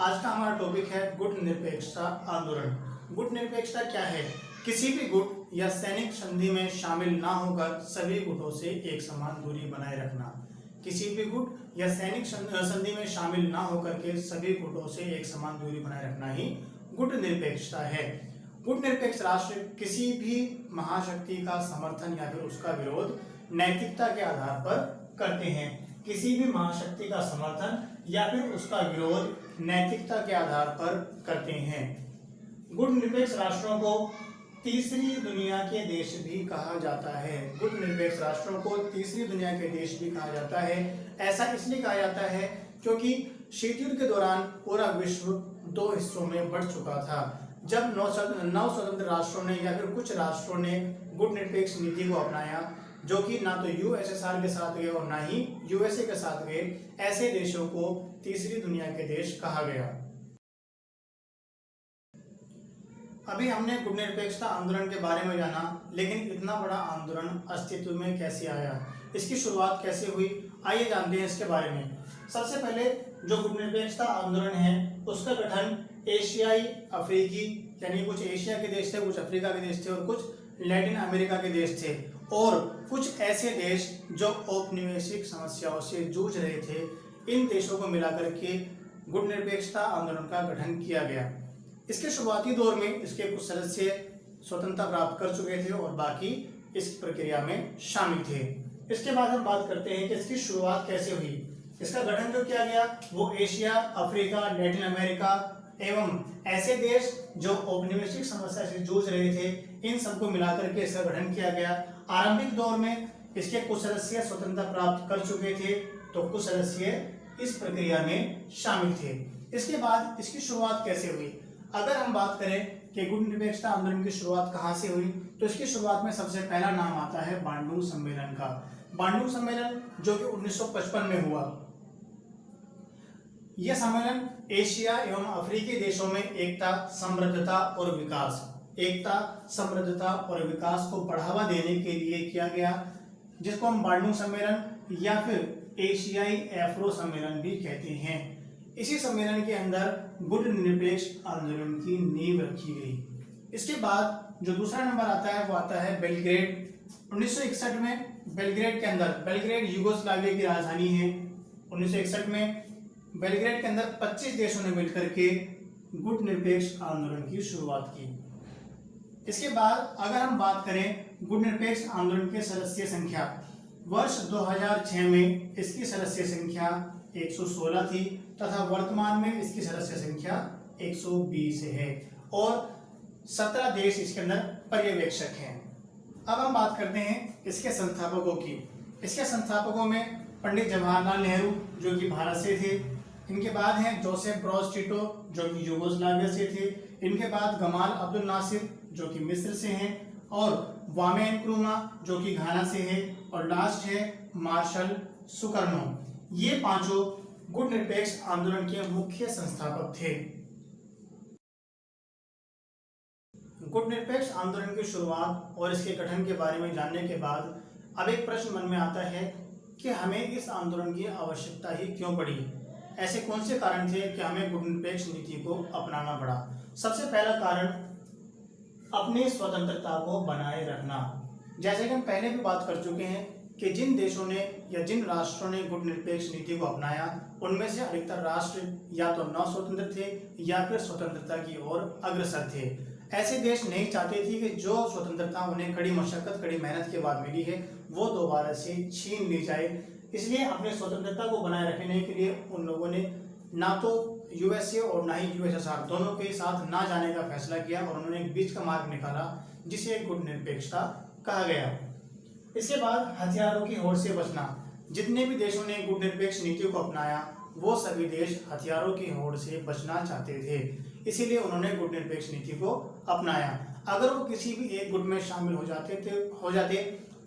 आज का हमारा टॉपिक है गुट निरपेक्षता आंदोलन। गुट निरपेक्षता क्या है? किसी भी गुट या सैनिक संधि में शामिल ना होकर सभी गुटों से एक समान दूरी बनाए रखना। किसी भी गुट या सैनिक संधि में शामिल ना होकर के सभी गुटों से एक समान दूरी बनाए रखना ही गुट निरपेक्षता है। गुट निरपेक्ष राष्ट्र किसी भी महाशक्ति का समर्थन या फिर उसका विरोध नैतिकता के आधार पर करते हैं। किसी भी महाशक्ति का समर्थन या फिर उसका विरोध नैतिकता के आधार पर करते हैं। गुट निरपेक्ष राष्ट्रों को तीसरी दुनिया के देश भी कहा जाता है। गुट निरपेक्ष राष्ट्रों को तीसरी दुनिया के देश भी कहा जाता है। ऐसा इसलिए कहा जाता है क्योंकि शीत युद्ध के दौरान पूरा विश्व दो हिस्सों में बढ़ चुका था। जब नौ स्वतंत्र राष्ट्रों ने या फिर कुछ राष्ट्रों ने गुट निरपेक्ष नीति को अपनाया, जो कि ना तो यूएसएसआर के साथ गए और ना ही यूएसए के साथ गए, ऐसे देशों को तीसरी दुनिया के देश कहा गया। अभी हमने गुट निरपेक्षता आंदोलन के बारे में जाना, लेकिन इतना बड़ा आंदोलन अस्तित्व में कैसे आया, इसकी शुरुआत कैसे हुई, आइए जानते हैं इसके बारे में। सबसे पहले जो गुट निरपेक्षता आंदोलन है उसका गठन एशियाई अफ्रीकी यानी कुछ एशिया के देश थे, कुछ अफ्रीका के देश थे और कुछ लैटिन अमेरिका के देश थे और कुछ ऐसे देश जो औपनिवेशिक समस्याओं से जूझ रहे थे। इन देशों को मिलाकर के गुट निरपेक्षता आंदोलन का गठन किया गया। इसके शुरुआती दौर में इसके कुछ सदस्य स्वतंत्रता प्राप्त कर चुके थे और बाकी इस प्रक्रिया में शामिल थे। इसके बाद हम बात करते हैं कि इसकी शुरुआत कैसे हुई। इसका गठन जो किया गया वो एशिया, अफ्रीका, लैटिन अमेरिका एवं ऐसे देश जो औपनिवेशिक समस्या से जूझ रहे थे, इन सबको मिलाकर के इसका गठन किया गया। आरंभिक दौर में इसके कुछ सदस्य स्वतंत्रता प्राप्त कर चुके थे तो कुछ सदस्य इस प्रक्रिया में शामिल थे। इसके बाद इसकी शुरुआत कैसे हुई? अगर हम बात करें कि गुट निरपेक्षता आंदोलन की शुरुआत कहां से हुई, तो इसकी शुरुआत में सबसे पहला नाम आता है बांडुंग सम्मेलन का। बांडुंग सम्मेलन जो कि 1955 में हुआ। यह सम्मेलन एशिया एवं अफ्रीकी देशों में एकता, समृद्धता और विकास को बढ़ावा देने के लिए किया गया, जिसको हम बांडुंग सम्मेलन या फिर एशियाई एफ्रो सम्मेलन भी कहते हैं। इसी सम्मेलन के अंदर गुट निरपेक्ष आंदोलन की नींव रखी गई। इसके बाद जो दूसरा नंबर आता है वो आता है बेलग्रेड। 1961 में बेलग्रेड के अंदर, बेलग्रेड यूगोस्लाविया की राजधानी है। 1961 में बेलग्रेड के अंदर 25 देशों ने मिलकर के गुट निरपेक्ष आंदोलन की शुरुआत की। इसके बाद अगर हम बात करें गुट निरपेक्ष आंदोलन के सदस्य संख्या, वर्ष 2006 में इसकी सदस्य संख्या 116 थी तथा वर्तमान में इसकी सदस्य संख्या 120 है और 17 देश इसके अंदर पर्यवेक्षक हैं। अब हम बात करते हैं इसके संस्थापकों की। इसके संस्थापकों में पंडित जवाहरलाल नेहरू जो कि भारत से थे, इनके बाद हैं जोसेफ ब्रोज टिटो जो कि यूगोस्लाविया से थे, इनके बाद गमाल अब्दुल नासिर जो कि मिस्र से हैं और वामे नक्रुमा जो कि घाना से है और लास्ट है मार्शल सुकर्नो। ये पांचों गुट निरपेक्ष आंदोलन के मुख्य संस्थापक थे। गुट निरपेक्ष आंदोलन की शुरुआत और इसके गठन के बारे में जानने के बाद अब एक प्रश्न मन में आता है कि हमें इस आंदोलन की आवश्यकता ही क्यों पड़ी। ऐसे कौन से कारण थे कि हमें गुट निरपेक्ष नीति को अपनाना पड़ा? सबसे पहला कारण अपनी स्वतंत्रता को बनाए रखना। जैसे कि हम पहले भी बात कर चुके हैं कि जिन देशों ने या जिन राष्ट्रों ने गुट निरपेक्ष नीति को अपनाया, उनमें से अधिकतर राष्ट्र या तो नौ स्वतंत्र थे या फिर स्वतंत्रता की ओर अग्रसर थे। ऐसे देश नहीं चाहते थे कि जो स्वतंत्रता उन्हें कड़ी मशक्कत, कड़ी मेहनत के बाद मिली है, वो दोबारा से छीन ली जाए। इसलिए अपनी स्वतंत्रता को बनाए रखने के लिए उन लोगों ने ना तो यूएसए और ना ही यूएसएसआर दोनों के साथ ना जाने का फैसला किया और उन्होंने एक बीच का मार्ग निकाला जिसे गुट निरपेक्षता कहा गया। इसके बाद हथियारों की होड़ से बचना। जितने भी देशों ने गुट निरपेक्ष नीति को अपनाया वो सभी देश हथियारों की होड़ से बचना चाहते थे, इसीलिए उन्होंने गुट निरपेक्ष नीति को अपनाया। अगर वो किसी भी एक गुट में शामिल हो जाते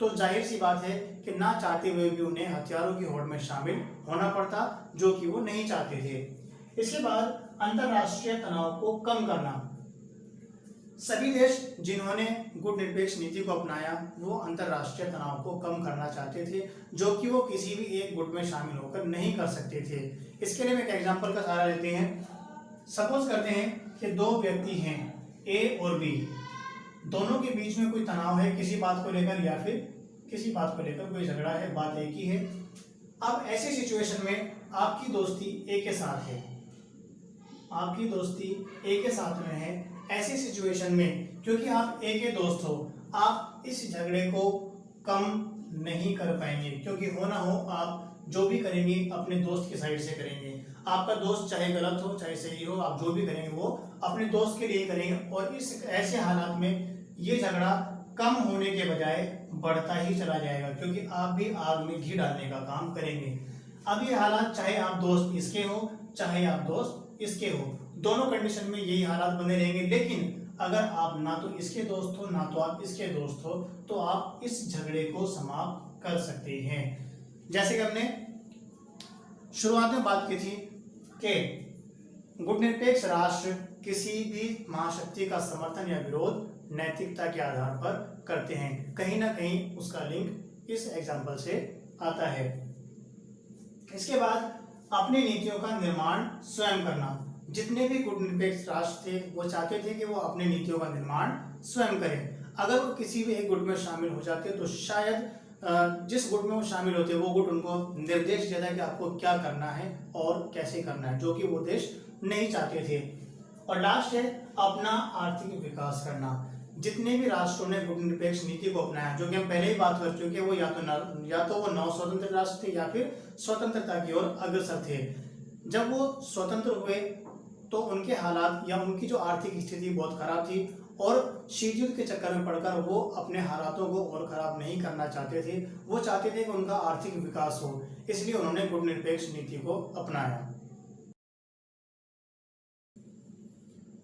तो जाहिर सी बात है कि ना चाहते हुए भी उन्हें हथियारों की होड़ में शामिल होना पड़ता, जो कि वो नहीं चाहते थे। इसके बाद अंतरराष्ट्रीय तनाव को कम करना। सभी देश जिन्होंने गुट निरपेक्ष नीति को अपनाया वो अंतरराष्ट्रीय तनाव को कम करना चाहते थे, जो कि वो किसी भी एक गुट में शामिल होकर नहीं कर सकते थे। इसके लिए हम एक एग्जाम्पल का सहारा लेते हैं। सपोज करते हैं कि दो व्यक्ति हैं ए और बी, दोनों के बीच में कोई तनाव है किसी बात को लेकर या फिर किसी बात को लेकर कोई झगड़ा है, बात एक ही है। अब ऐसी सिचुएशन में आपकी दोस्ती ए के साथ है, आपकी दोस्ती ए के साथ में है। ऐसी सिचुएशन में क्योंकि आप ए के दोस्त हो, आप इस झगड़े को कम नहीं कर पाएंगे, क्योंकि हो ना हो आप जो भी करेंगे अपने दोस्त की साइड से करेंगे। आपका दोस्त चाहे गलत हो चाहे सही हो, आप जो भी करेंगे वो अपने दोस्त के लिए करेंगे, और इस ऐसे हालात में ये झगड़ा कम होने के बजाय बढ़ता ही चला जाएगा, क्योंकि आप भी आग में घी डालने का काम करेंगे। अब ये हालात चाहे आप दोस्त इसके हो चाहे आप दोस्त इसके हो, दोनों कंडीशन में यही हालात बने रहेंगे। लेकिन अगर आप ना तो इसके दोस्त हो ना तो आप इसके दोस्त हो, तो आप इस झगड़े को समाप्त कर सकते हैं। जैसे कि हमने शुरुआत में बात की थी कि गुटनिरपेक्ष राष्ट्र किसी भी महाशक्ति का समर्थन या विरोध नैतिकता के आधार पर करते हैं। कहीं ना कहीं उसका लिंक इस एग्जाम्पल से आता है। इसके बाद अपनी नीतियों का निर्माण स्वयं करना। जितने भी गुटनिरपेक्ष राष्ट्र थे वो चाहते थे कि वो अपनी नीतियों का निर्माण स्वयं करें। अगर वो किसी भी एक गुट में शामिल हो जाते तो शायद जिस गुट में वो शामिल होते वो गुट उनको निर्देश देता है कि आपको क्या करना है और कैसे करना है, जो कि वो देश नहीं चाहते थे। और लास्ट है अपना आर्थिक विकास करना। जितने भी राष्ट्रों ने गुटनिरपेक्ष नीति को अपनाया, जो कि हम पहले ही बात कर चुके हैं, वो या तो वो नव स्वतंत्र राष्ट्र थे या फिर स्वतंत्रता की ओर अग्रसर थे। जब वो स्वतंत्र हुए तो उनके हालात या उनकी जो आर्थिक स्थिति बहुत खराब थी, और शीत युद्ध के चक्कर में पड़कर वो अपने हालातों को और खराब नहीं करना चाहते थे। वो चाहते थे कि उनका आर्थिक विकास हो, इसलिए उन्होंने गुटनिरपेक्ष नीति को अपनाया।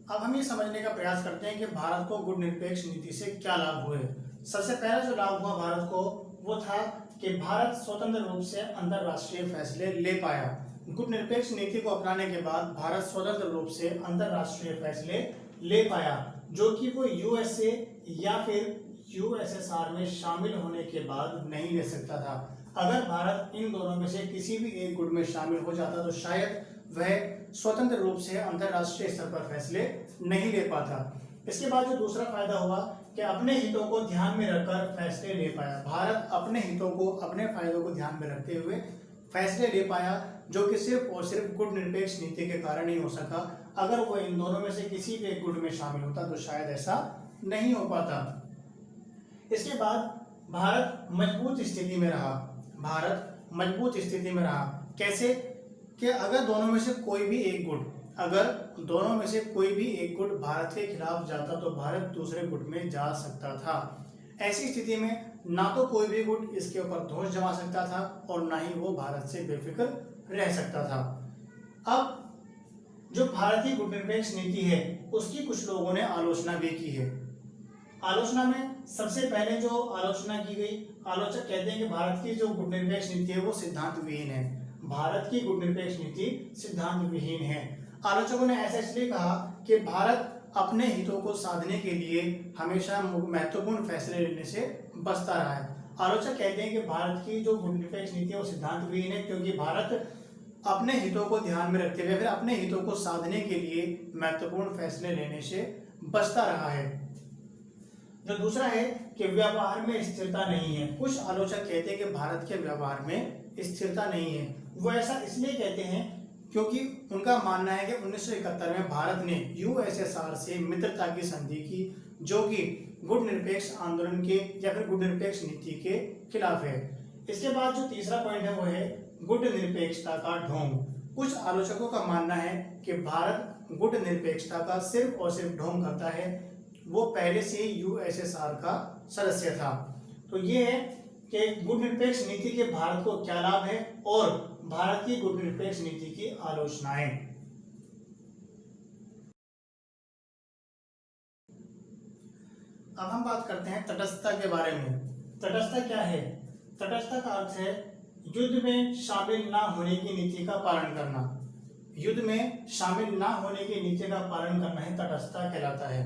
अब हम ये समझने का प्रयास करते हैं कि भारत को गुटनिरपेक्ष नीति से क्या लाभ हुए। सबसे पहला जो लाभ हुआ भारत को वो था कि भारत स्वतंत्र रूप से अंतरराष्ट्रीय फैसले ले पाया। गुटनिरपेक्ष नीति को अपनाने के बाद भारत स्वतंत्र रूप से अंतरराष्ट्रीय फैसले ले पाया, जो कि वो यूएसए या फिर यूएसएसआर में शामिल होने के बाद नहीं ले सकता था। अगर भारत इन दोनों में से किसी भी एक गुट में शामिल हो जाता तो शायद वह स्वतंत्र रूप से अंतरराष्ट्रीय स्तर पर फैसले नहीं ले पाता। इसके बाद जो दूसरा फायदा हुआ कि अपने हितों को ध्यान में रखकर फैसले ले पाया। भारत अपने हितों को, अपने फायदों को ध्यान में रखते हुए फैसले ले पाया, जो कि सिर्फ और सिर्फ गुटनिरपेक्ष नीति के कारण ही हो सका। अगर वो इन दोनों में से किसी भी एक गुट में शामिल होता तो शायद ऐसा नहीं हो पाता। इसके बाद भारत मजबूत स्थिति में रहा। भारत मजबूत स्थिति में रहा कैसे? कि अगर दोनों में से कोई भी एक गुट, अगर दोनों में से कोई भी एक गुट भारत के खिलाफ जाता तो भारत दूसरे गुट में जा सकता था। ऐसी स्थिति में ना तो कोई भी गुट इसके ऊपर दोष जमा सकता था और ना ही वो भारत से बेफिक्र रह सकता था। अब जो भारतीय गुटनिरपेक्ष नीति है उसकी कुछ लोगों ने आलोचना भी की है। आलोचना में सबसे पहले जो आलोचना की गई, आलोचक कहते हैं कि भारत की जो गुटनिरपेक्ष नीति है वो सिद्धांत विहीन है। भारत की गुटनिरपेक्ष नीति सिद्धांत विहीन है। आलोचकों ने ऐसा इसलिए कहा कि भारत अपने हितों को साधने के लिए हमेशा महत्वपूर्ण फैसले लेने से बचता रहा है। आलोचक कहते हैं कि भारत की जो गुटनिरपेक्ष नीति है वो सिद्धांत विहीन है, क्योंकि भारत अपने हितों को ध्यान में रखते हुए फिर अपने हितों को साधने के लिए महत्वपूर्ण फैसले लेने से बचता रहा है। जो दूसरा है कि व्यवहार में स्थिरता नहीं है। कुछ आलोचक कहते हैं कि भारत के व्यवहार में स्थिरता नहीं है। वो ऐसा इसलिए कहते हैं क्योंकि उनका मानना है कि 1971 में भारत ने यूएसएसआर से मित्रता की संधि की, जो कि गुटनिरपेक्ष आंदोलन के या फिर गुटनिरपेक्ष नीति के खिलाफ है। इसके बाद जो तीसरा पॉइंट है वो है गुटनिरपेक्षता का ढोंग। कुछ आलोचकों का मानना है कि भारत गुटनिरपेक्षता का सिर्फ और सिर्फ ढोंग करता है, वो पहले से ही यूएसएसआर का सदस्य था। तो ये है कि गुटनिरपेक्ष नीति के भारत को क्या लाभ है और भारत की गुटनिरपेक्ष नीति की आलोचनाएं। अब हम बात करते हैं तटस्थता के बारे में। तटस्थता क्या है? तटस्थता का अर्थ है युद्ध में शामिल ना होने की नीति का पालन करना। युद्ध में शामिल ना होने की नीति का पालन करना ही तटस्थता कहलाता है।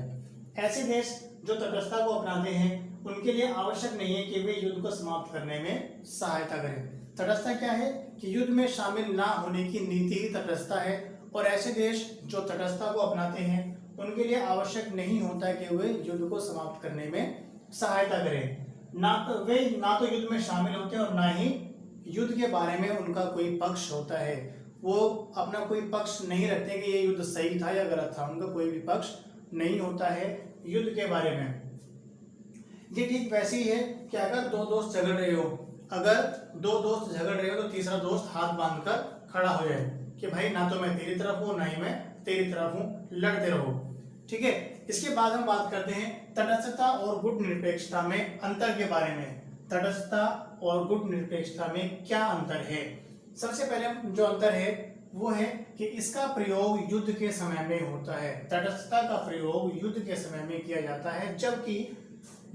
ऐसे देश जो तटस्थता को अपनाते हैं उनके लिए आवश्यक नहीं है कि वे युद्ध को समाप्त करने में सहायता करें। तटस्थता क्या है कि युद्ध में शामिल ना होने की नीति ही तटस्थता है, और ऐसे देश जो तटस्थता को अपनाते हैं उनके लिए आवश्यक नहीं होता कि वे युद्ध को समाप्त करने में सहायता करें। ना तो युद्ध में शामिल होते हैं और ना ही युद्ध के बारे में उनका कोई पक्ष होता है। वो अपना कोई पक्ष नहीं रखते कि ये युद्ध सही था या गलत था, उनका कोई भी पक्ष नहीं होता है युद्ध के बारे में। ये ठीक वैसे ही है कि अगर दो दोस्त झगड़ रहे हो, तो तीसरा दोस्त हाथ बांधकर खड़ा हो जाए कि भाई ना तो मैं तेरी तरफ हूं ना ही मैं तेरी तरफ हूं, लड़ते रहो। ठीक है, इसके बाद हम बात करते हैं तटस्थता और गुट निरपेक्षता में अंतर के बारे में। तटस्थता और गुट निरपेक्षता में क्या अंतर है? सबसे पहले जो अंतर है वो है कि इसका प्रयोग युद्ध के समय में होता है। तटस्थता का प्रयोग युद्ध के समय में किया जाता है, जबकि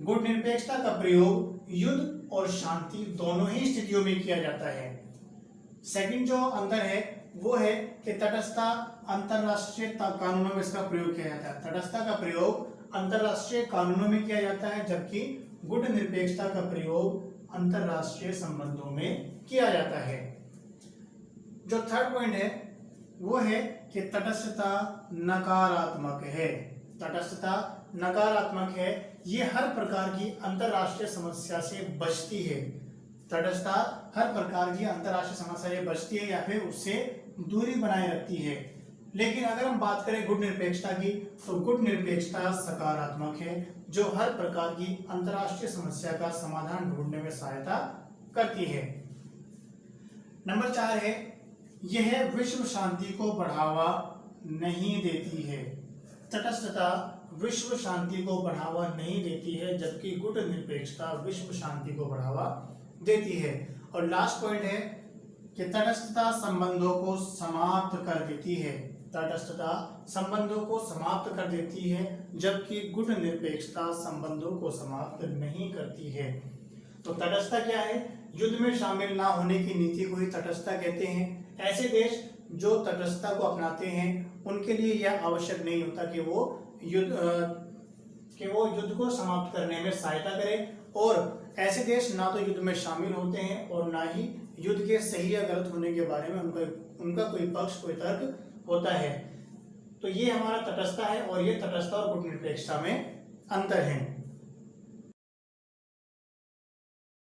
गुट निरपेक्षता का प्रयोग युद्ध और शांति दोनों ही स्थितियों में किया जाता है। सेकंड जो अंतर है वो है कि तटस्थता अंतरराष्ट्रीय कानूनों में इसका प्रयोग किया जाता है। तटस्थता का प्रयोग अंतरराष्ट्रीय कानूनों में किया जाता है, जबकि गुट निरपेक्षता का प्रयोग अंतरराष्ट्रीय संबंधों में किया जाता है। जो थर्ड पॉइंट है वो है कि तटस्थता नकारात्मक है। तटस्थता नकारात्मक है, ये हर प्रकार की अंतरराष्ट्रीय समस्या से बचती है। तटस्थता हर प्रकार की अंतरराष्ट्रीय समस्या से बचती है या फिर उससे दूरी बनाए रखती है। लेकिन अगर हम बात करें गुट निरपेक्षता की, तो गुट निरपेक्षता सकारात्मक है, जो हर प्रकार की अंतरराष्ट्रीय समस्या का समाधान ढूंढने में सहायता करती है। नंबर 4 है, यह विश्व शांति को बढ़ावा नहीं देती है। तटस्थता विश्व शांति को बढ़ावा नहीं देती है, जबकि गुट निरपेक्षता विश्व शांति को बढ़ावा देती है। और लास्ट पॉइंट है कि तटस्थता संबंधों को समाप्त कर देती है। तटस्थता संबंधों को समाप्त कर देती है, जबकि गुट निरपेक्षता संबंधों को समाप्त नहीं करती है। तो तटस्थता क्या है? युद्ध में शामिल ना होने की नीति को ही तटस्थता कहते हैं। ऐसे देश जो तटस्थता को अपनाते हैं उनके लिए यह आवश्यक नहीं होता कि वो युद्ध को समाप्त करने में सहायता करें, और ऐसे देश ना तो युद्ध में शामिल होते हैं और ना ही युद्ध के सही या गलत होने के बारे में उनका कोई पक्ष, कोई तर्क होता है। तो ये हमारा तटस्थता है और ये तटस्थता और गुट निरपेक्षता में अंतर है।